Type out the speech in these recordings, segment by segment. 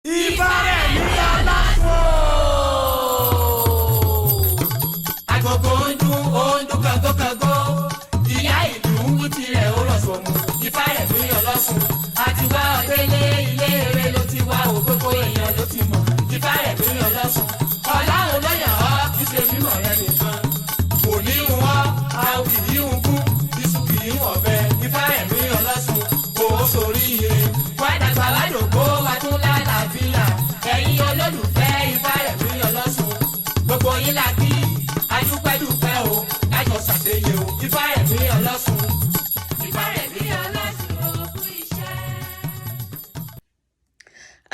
Ifaremi Olosun. Agogo ń dún kango-kango. Ìyá ìlú ń wí tirẹ̀ ó rọ̀ sọ̀mù. Ifaremi Olosun. Àti wá ọ̀dẹ́lé ilé eré ló ti wá o, gbogbo èèyàn ló ti mọ̀. Ifaremi Olosun. Ọ̀la olóyàn ọ́ kì í ṣe mímọ̀ rẹ nìkan. Kò ní ń wọ́, àwì yìí ń kú, iṣu kì í wọ̀ bẹ́ẹ̀. Ifaremi Olosun. Kò ó sórí ire. Wọ́n dàgbà ládògbò wa tún lálàáfíà. Ẹ̀yin olólùfẹ́ Ifaremi Olosun. Gbogbo yín la kí adúpẹ́dúpẹ́ o, kájọ ṣàṣeyẹ o. Ifaremi Olosun. Ifaremi Olosun ó kú iṣẹ́.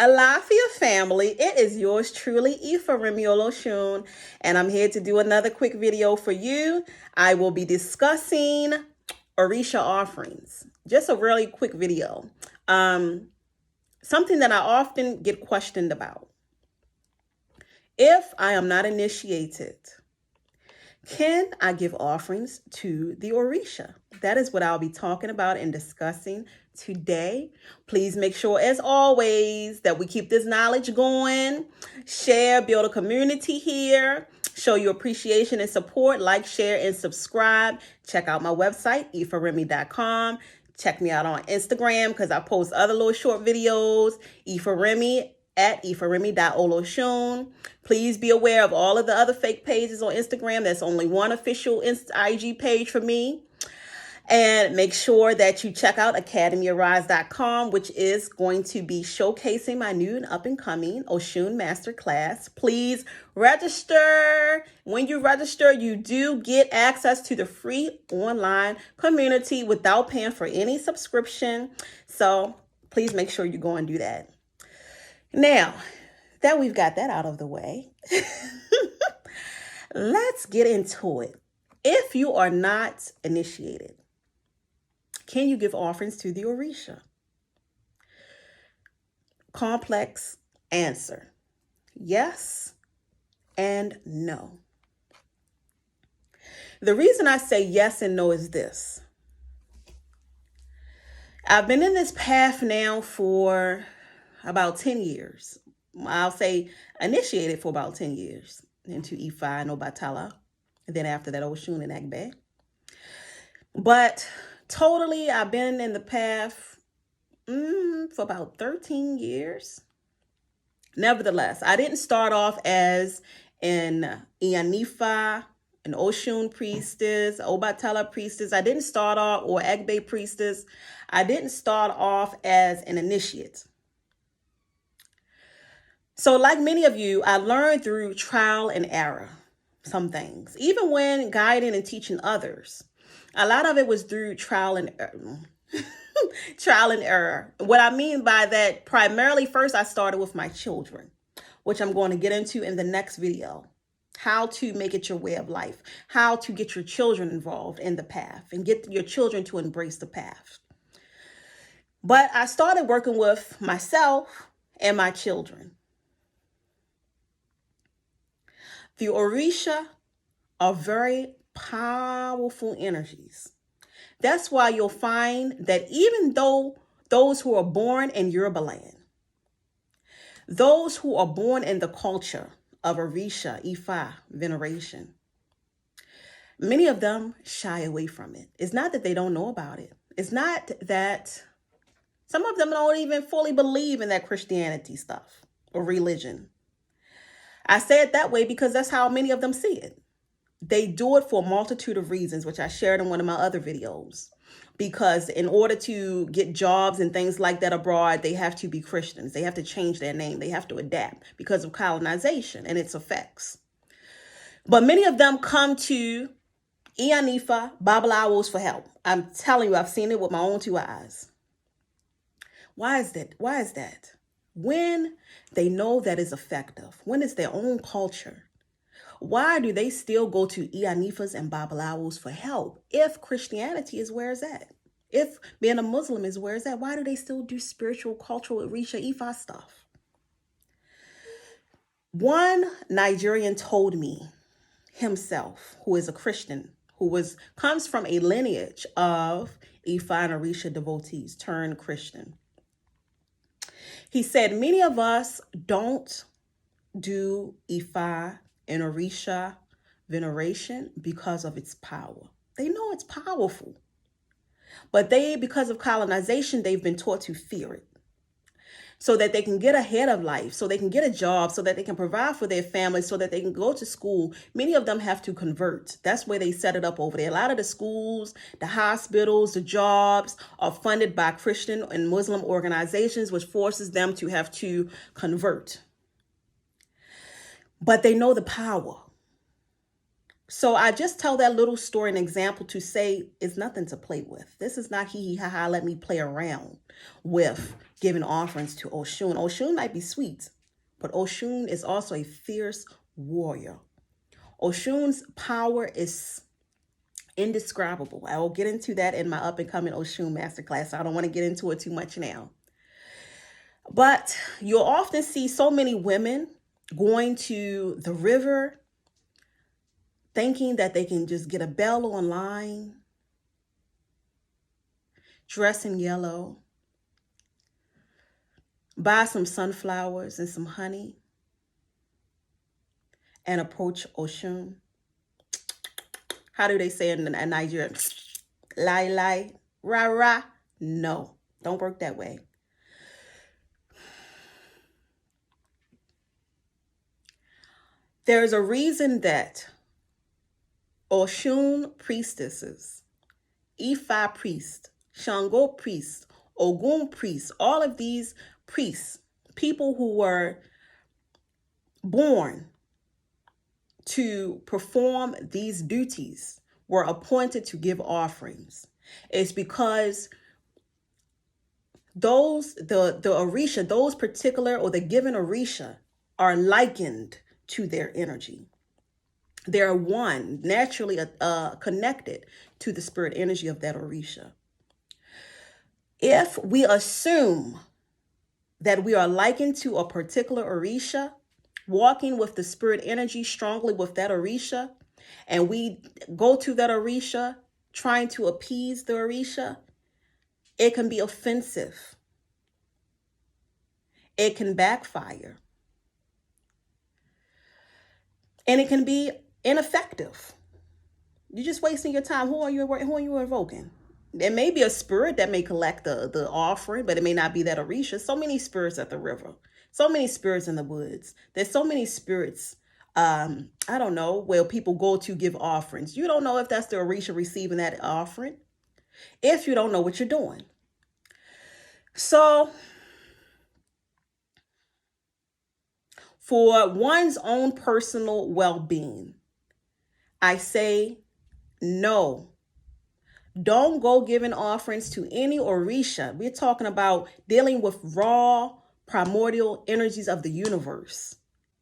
Alafia family, it is yours truly, Ifaremi Olosun, and I'm here to do another quick video for you. I will be discussing Orisa offerings. Just a really quick video. Something that I often get questioned about. If I am not initiated, can I give offerings to the Orisa? That is what I'll be talking about and discussing today. Please make sure, as always, that we keep this knowledge going. Share, build a community here. Show your appreciation and support. Like, share, and subscribe. Check out my website, ifaremi.com. Check me out on Instagram because I post other little short videos. Ifaremi at ifaremi.olosun. Please be aware of all of the other fake pages on Instagram. There's only one official IG page for me. And make sure that you check out academyarise.com, which is going to be showcasing my new and up-and-coming Oshun Masterclass. Please register. When you register, you do get access to the free online community without paying for any subscription. So please make sure you go and do that. Now that we've got that out of the way, let's get into it. If you are not initiated, can you give offerings to the Orisa? Complex answer. Yes and no. The reason I say yes and no is this. I've been in this path now for about 10 years. I'll say initiated for about 10 years into Ifa and Obatala. And then after that, Oshun and Agbe. But totally, I've been in the path for about 13 years. Nevertheless, I didn't start off as an Ianifa, an Oshun priestess, Obatala priestess. I didn't start off, or Agbe priestess. I didn't start off as an initiate. So like many of you, I learned through trial and error some things. Even when guiding and teaching others, a lot of it was through trial and error. Trial and error. What I mean by that, primarily, first I started with my children, which I'm going to get into in the next video. How to make it your way of life. How to get your children involved in the path and get your children to embrace the path. But I started working with myself and my children. The Orisa are very powerful energies. That's why you'll find that even though those who are born in Yoruba land, those who are born in the culture of Orisa, Ifa, veneration, many of them shy away from it. It's not that they don't know about it. It's not that some of them don't even fully believe in that Christianity stuff or religion. I say it that way because that's how many of them see it. They do it for a multitude of reasons, which I shared in one of my other videos. Because in order to get jobs and things like that abroad, they have to be Christians. They have to change their name. They have to adapt because of colonization and its effects. But many of them come to Ianifa, Babalawos for help. I'm telling you, I've seen it with my own two eyes. Why is that? Why is that? When they know that is effective, when it's their own culture, why do they still go to Ianifas and Babalawos for help if Christianity is where it's at? If being a Muslim is where it's at, why do they still do spiritual, cultural, Orisha, Ifa stuff? One Nigerian told me himself, who is a Christian, who comes from a lineage of Ifa and Orisha devotees turned Christian. He said, many of us don't do Ifa and Orisha veneration because of its power. They know it's powerful, but because of colonization, they've been taught to fear it, so that they can get ahead of life, so they can get a job, so that they can provide for their families, so that they can go to school. Many of them have to convert. That's where they set it up over there. A lot of the schools, the hospitals, the jobs are funded by Christian and Muslim organizations, which forces them to have to convert. But they know the power. So I just tell that little story, an example, to say it's nothing to play with. This is not hee hee ha ha, let me play around with giving offerings to Oshun. Oshun might be sweet, but Oshun is also a fierce warrior. Oshun's power is indescribable. I will get into that in my up and coming Oshun masterclass. So I don't want to get into it too much now. But you'll often see so many women going to the river, thinking that they can just get a bell online, dress in yellow, buy some sunflowers and some honey, and approach Oshun. How do they say it in Nigeria? Lie, lie, rah, rah. No, don't work that way. There's a reason that Oshun priestesses, Ifa priest, Shango priest, Ogun priest, all of these priests, people who were born to perform these duties, were appointed to give offerings. It's because the Orisha, those particular, or the given Orisha, are likened to their energy. They're one, naturally connected to the spirit energy of that Orisha. If we assume that we are likened to a particular Orisha, walking with the spirit energy strongly with that Orisha, and we go to that Orisha trying to appease the Orisha, it can be offensive. It can backfire. And it can be ineffective. You're just wasting your time. Who are you invoking? There may be a spirit that may collect the offering, but it may not be that Orisha. So many spirits at the river. So many spirits in the woods. There's so many spirits, I don't know, where people go to give offerings. You don't know if that's the Orisha receiving that offering, if you don't know what you're doing. So, for one's own personal well-being, I say no. Don't go giving offerings to any Orisha. We're talking about dealing with raw, primordial energies of the universe.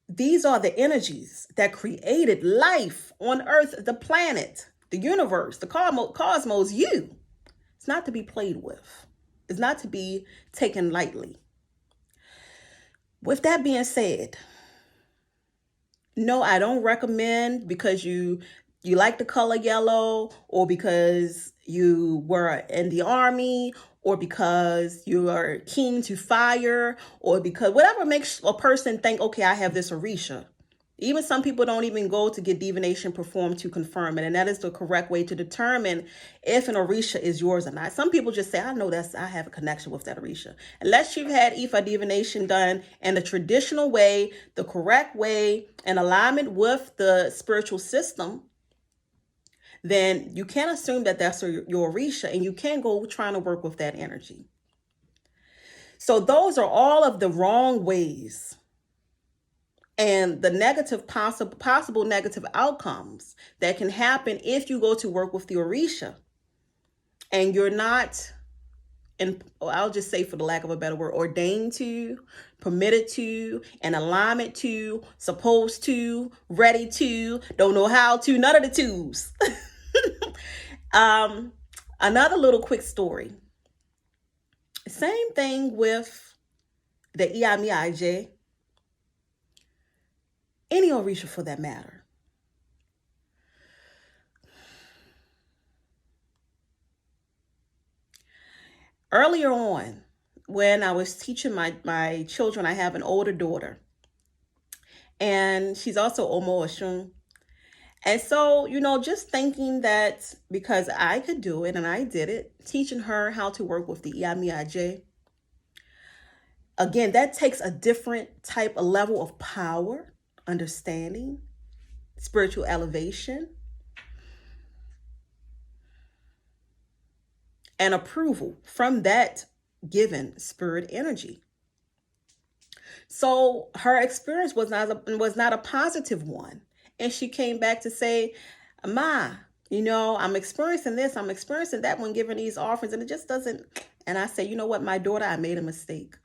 These are the energies that created life on Earth, the planet, the universe, the cosmos, you. It's not to be played with. It's not to be taken lightly. With that being said, no, I don't recommend because you like the color yellow, or because you were in the army, or because you are keen to fire, or because whatever makes a person think, okay, I have this Orisha. Even some people don't even go to get divination performed to confirm it. And that is the correct way to determine if an Orisha is yours or not. Some people just say, I know I have a connection with that Orisha. Unless you've had Ifa divination done in the traditional way, the correct way, in alignment with the spiritual system, then you can't assume that that's your Orisha, and you can't go trying to work with that energy. So those are all of the wrong ways and the negative possible negative outcomes that can happen if you go to work with the Orisha and you're not, and I'll just say, for the lack of a better word, ordained to, permitted to, in alignment to, supposed to, ready to, don't know how to, none of the twos. Another little quick story. Same thing with the Iyamiaje, any Orisha for that matter. Earlier on, when I was teaching my children. I have an older daughter, and she's also Omo Oshun. And so, just thinking that because I could do it and I did it, teaching her how to work with the Iyamiaje. Again, that takes a different type of level of power, understanding, spiritual elevation, and approval from that given spirit energy. So her experience was not a positive one. And she came back to say, Ma, I'm experiencing this, I'm experiencing that when giving these offerings, and it just doesn't. And I said, you know what, my daughter, I made a mistake.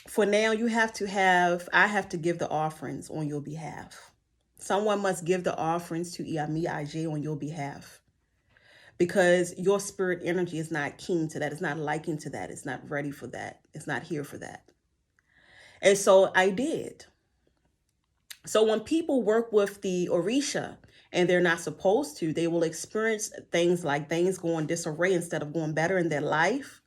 For now, I have to give the offerings on your behalf. Someone must give the offerings to Iyami Aj on your behalf. Because your spirit energy is not keen to that. It's not liking to that. It's not ready for that. It's not here for that. And so I did. So when people work with the Orisa and they're not supposed to, they will experience things like things going disarray instead of going better in their life.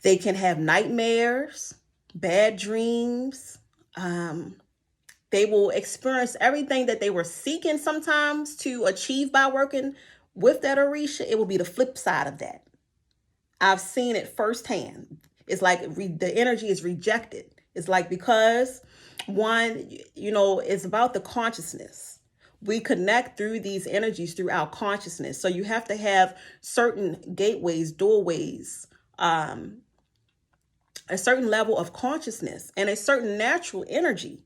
They can have nightmares, bad dreams. They will experience everything that they were seeking sometimes to achieve by working with that Orisa. It will be the flip side of that. I've seen it firsthand. It's like the energy is rejected. It's like because one, it's about the consciousness. We connect through these energies through our consciousness. So you have to have certain gateways, doorways, a certain level of consciousness and a certain natural energy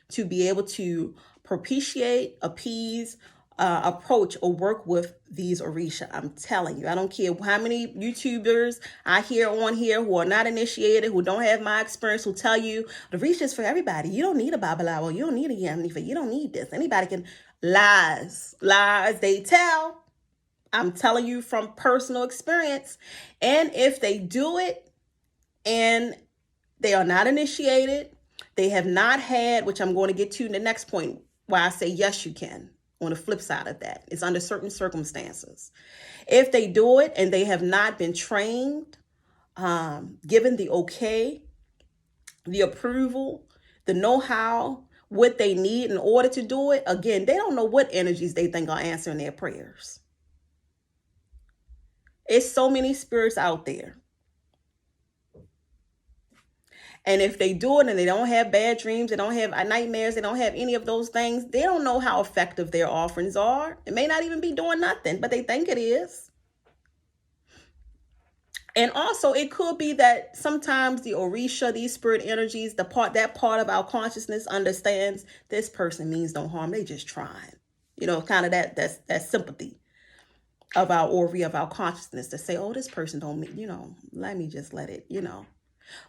to be able to propitiate, appease, approach or work with these Orisa. I'm telling you, I don't care how many YouTubers I hear on here who are not initiated, who don't have my experience, who tell you the Orisa is for everybody. You don't need a Babalawo. You don't need a Yamnifa. You don't need this. Anybody can. Lies they tell. I'm telling you from personal experience. And if they do it and they are not initiated, they have not had, which I'm going to get to in the next point, why I say yes, you can. On the flip side of that, it's under certain circumstances. If they do it and they have not been trained, given the okay, the approval, the know-how, what they need in order to do it, again, they don't know what energies they think are answering their prayers. It's so many spirits out there. And if they do it and they don't have bad dreams, they don't have nightmares, they don't have any of those things, they don't know how effective their offerings are. It may not even be doing nothing, but they think it is. And also it could be that sometimes the Orisa, these spirit energies, that part of our consciousness understands this person means no harm. They just trying, kind of that sympathy of our Ori, of our consciousness to say, oh, this person don't mean, let me just let it,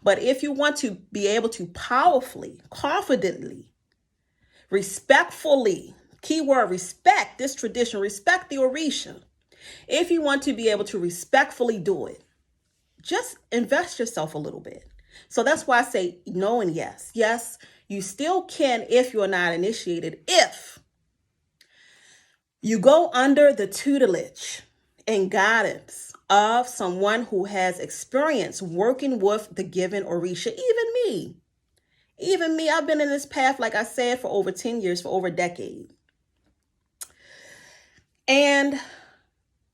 But if you want to be able to powerfully, confidently, respectfully, keyword respect this tradition, respect the Orisa. If you want to be able to respectfully do it, just invest yourself a little bit. So that's why I say no and yes. Yes, you still can if you're not initiated, if you go under the tutelage and guidance of someone who has experience working with the given Orisa. Even me, I've been in this path, like I said, for over 10 years, for over a decade. And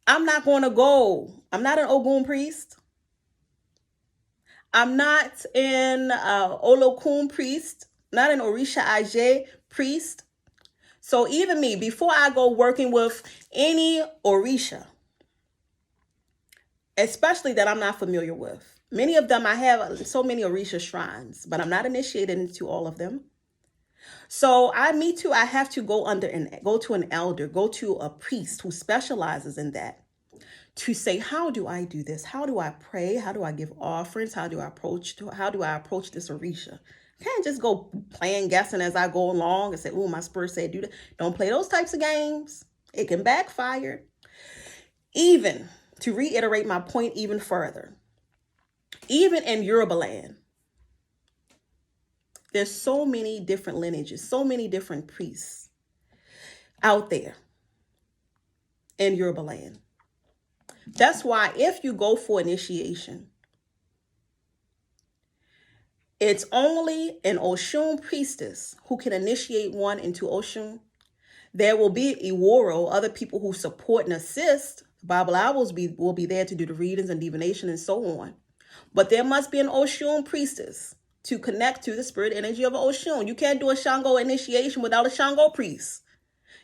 I'm not an Ogun priest. I'm not an Olokun priest, not an Orisa Aj priest. So even me, before I go working with any Orisa, especially that I'm not familiar with. Many of them, I have so many Orisa shrines, but I'm not initiated into all of them. So I have to go to an elder, go to a priest who specializes in that to say, how do I do this? How do I pray? How do I give offerings? How do I approach this Orisa? I can't just go playing guessing as I go along and say, oh, my spirit said do that. Don't play those types of games. It can backfire. Even to reiterate my point even further, even in Yoruba land, there's so many different lineages, so many different priests out there in Yoruba land. That's why if you go for initiation, It's only an Oshun priestess who can initiate one into Oshun. There will be Iworo, other people who support and assist. Bible owls will be there to do the readings and divination and so on. But there must be an Oshun priestess to connect to the spirit energy of Oshun. You can't do a Shango initiation without a Shango priest.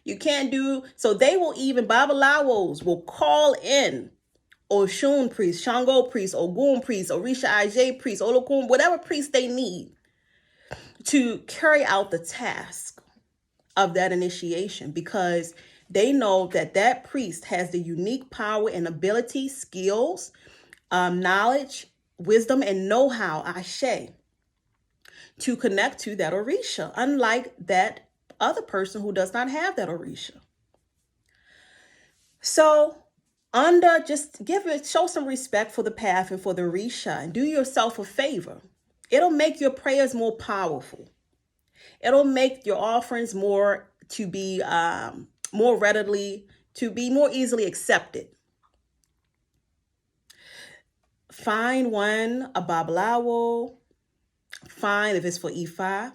You can't do, so they will even, Babalawos will call in Oshun priest, Shango priest, Ogun priest, Orisha Aj priest, Olokun, whatever priest they need to carry out the task of that initiation, because they know that that priest has the unique power and ability, skills, knowledge, wisdom, and know-how, Ashe, to connect to that Orisha, unlike that other person who does not have that Orisha. So show some respect for the path and for the Orisha, and do yourself a favor. It'll make your prayers more powerful. It'll make your offerings more easily accepted. Find one, a Babalawo. Find if it's for Ifa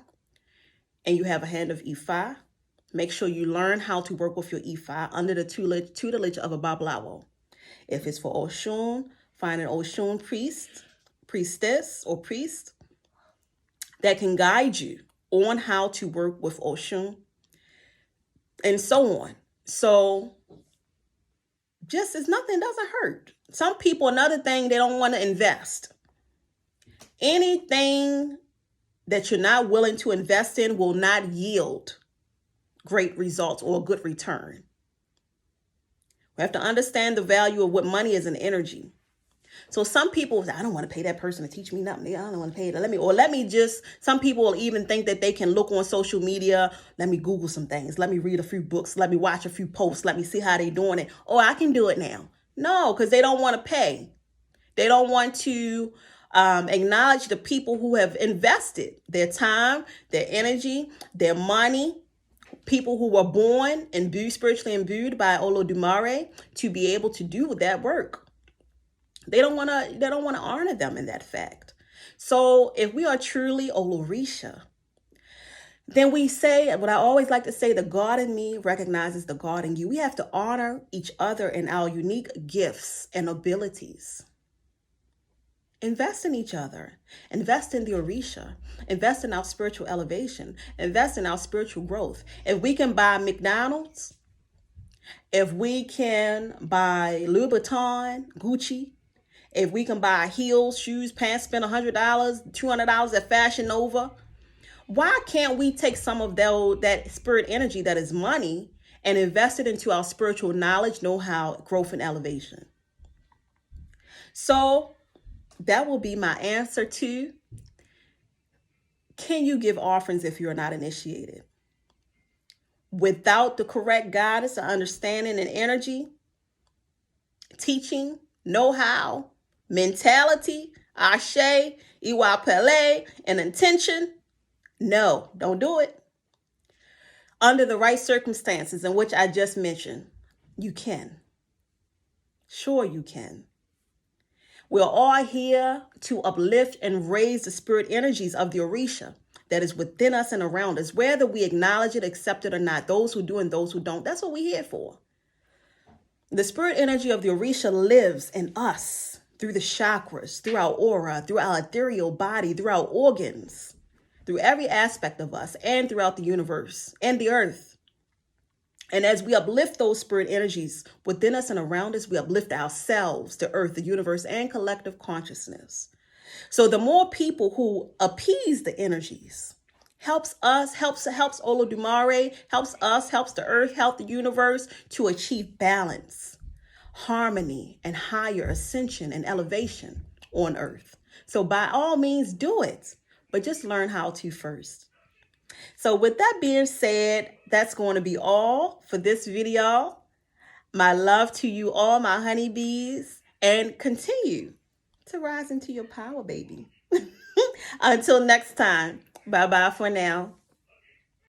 and you have a hand of Ifa. Make sure you learn how to work with your Ifa under the tutelage of a Babalawo. If it's for Oshun, find an Oshun priestess or priest that can guide you on how to work with Oshun and so on. So just as nothing doesn't hurt. Some people, another thing, they don't want to invest. Anything that you're not willing to invest in will not yield great results or a good return. We have to understand the value of what money is in energy. So some people, I don't want to pay that person to teach me nothing. I don't want to pay that. Some people will even think that they can look on social media. Let me Google some things. Let me read a few books. Let me watch a few posts. Let me see how they're doing it. Oh, I can do it now. No, because they don't want to pay. They don't want to acknowledge the people who have invested their time, their energy, their money, people who were born and spiritually imbued by Olodumare to be able to do that work. They don't want to honor them in that fact. So if we are truly Olorisha, then we say, what I always like to say, the God in me recognizes the God in you. We have to honor each other in our unique gifts and abilities. Invest in each other. Invest in the Orisha. Invest in our spiritual elevation. Invest in our spiritual growth. If we can buy McDonald's, if we can buy Louis Vuitton, Gucci, if we can buy heels, shoes, pants, spend $100, $200 at Fashion Nova, why can't we take some of that spirit energy that is money and invest it into our spiritual knowledge, know-how, growth, and elevation? So that will be my answer to, can you give offerings if you're not initiated? Without the correct guidance, understanding, and energy, teaching, know-how, mentality, ashe, iwapele, and intention, no, don't do it. Under the right circumstances in which I just mentioned, you can. Sure you can. We're all here to uplift and raise the spirit energies of the Orisha that is within us and around us, whether we acknowledge it, accept it or not, those who do and those who don't. That's what we're here for. The spirit energy of the Orisha lives in us through the chakras, through our aura, through our ethereal body, through our organs, through every aspect of us and throughout the universe and the earth. And as we uplift those spirit energies within us and around us, we uplift ourselves, the earth, the universe, and collective consciousness. So the more people who appease the energies helps Olodumare, helps us, helps the earth, helps the universe to achieve balance, harmony, and higher ascension and elevation on earth. So by all means, do it, but just learn how to first. So with that being said, that's going to be all for this video. My love to you all, my honeybees, and continue to rise into your power, baby. Until next time, bye-bye for now.